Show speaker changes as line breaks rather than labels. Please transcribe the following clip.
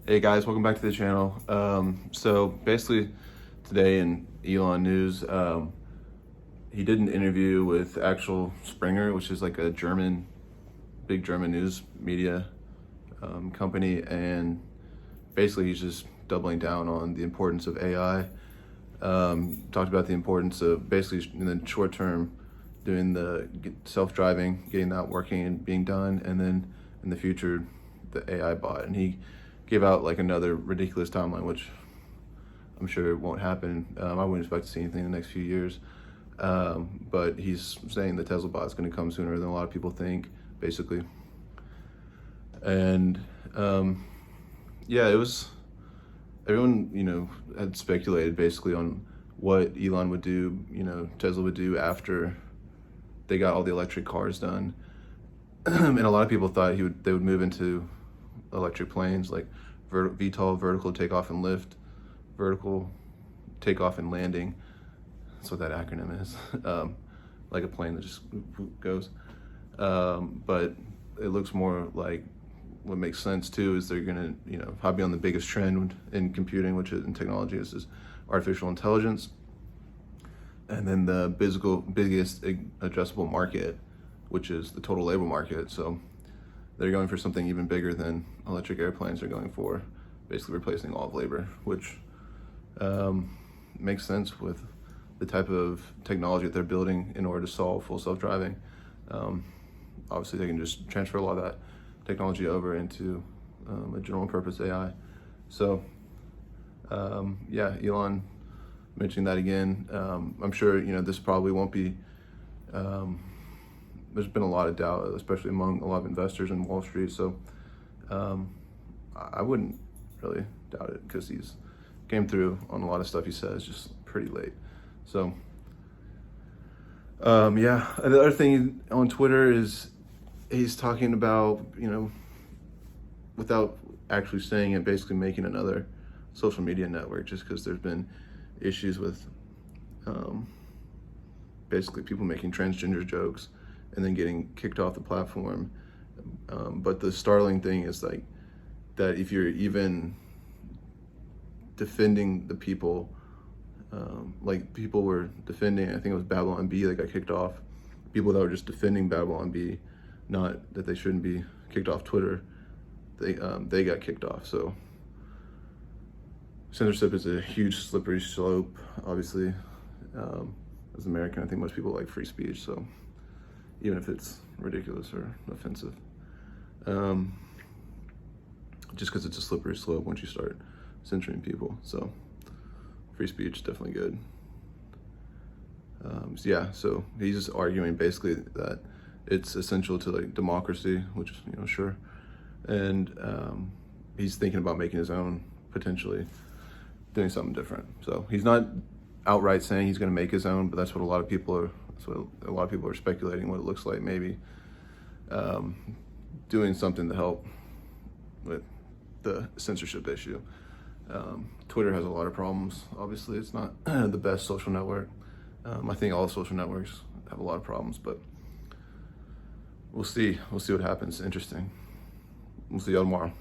Hey guys, welcome back to the channel. So basically today in Elon news, he did an interview with actual Springer, which is like a big German news media company, and basically he's just doubling down on the importance of AI. Talked about the importance of basically in the short term doing the self-driving, getting that working and being done, and then in the future the AI bot. And he gave out like another ridiculous timeline, which I'm sure it won't happen. I wouldn't expect to see anything in the next few years. But he's saying the Tesla bot is going to come sooner than a lot of people think, basically. And yeah, it was, everyone, had speculated basically on what Elon would do, Tesla would do after they got all the electric cars done. And a lot of people thought they would move into electric planes, like VTOL, vertical takeoff and lift, vertical takeoff and landing. That's what that acronym is. Like a plane that just goes. But it looks more like what makes sense too is they're gonna, probably on the biggest trend in computing, which is in technology, is artificial intelligence. And then the biggest addressable market, which is the total labor market. So they're going for something even bigger than electric airplanes are going for, basically replacing all of labor, which makes sense with the type of technology that they're building in order to solve full self-driving. Obviously, they can just transfer a lot of that technology over into a general purpose AI. So yeah, Elon mentioning that again. I'm sure, this probably won't be, there's been a lot of doubt, especially among a lot of investors in Wall Street. So I wouldn't really doubt it because he's came through on a lot of stuff he says just pretty late. So yeah, the other thing on Twitter is he's talking about, without actually saying it, basically making another social media network, just because there's been issues with basically people making transgender jokes and then getting kicked off the platform. But the startling thing is like that if you're even defending the people, like people were defending, I think it was Babylon B that got kicked off. People that were just defending Babylon B, not that they shouldn't be kicked off Twitter, they got kicked off. So censorship is a huge slippery slope, obviously. As an American, I think most people like free speech, so even if it's ridiculous or offensive. Just because it's a slippery slope once you start censoring people. So free speech is definitely good. So yeah, so he's just arguing basically that it's essential to like democracy, which, sure. And he's thinking about making his own, potentially doing something different. So he's not outright saying he's going to make his own, but that's what a lot of people are speculating what it looks like, maybe doing something to help with the censorship issue. Twitter has a lot of problems. Obviously, it's not the best social network. I think all social networks have a lot of problems, but we'll see what happens. Interesting. We'll see y'all tomorrow.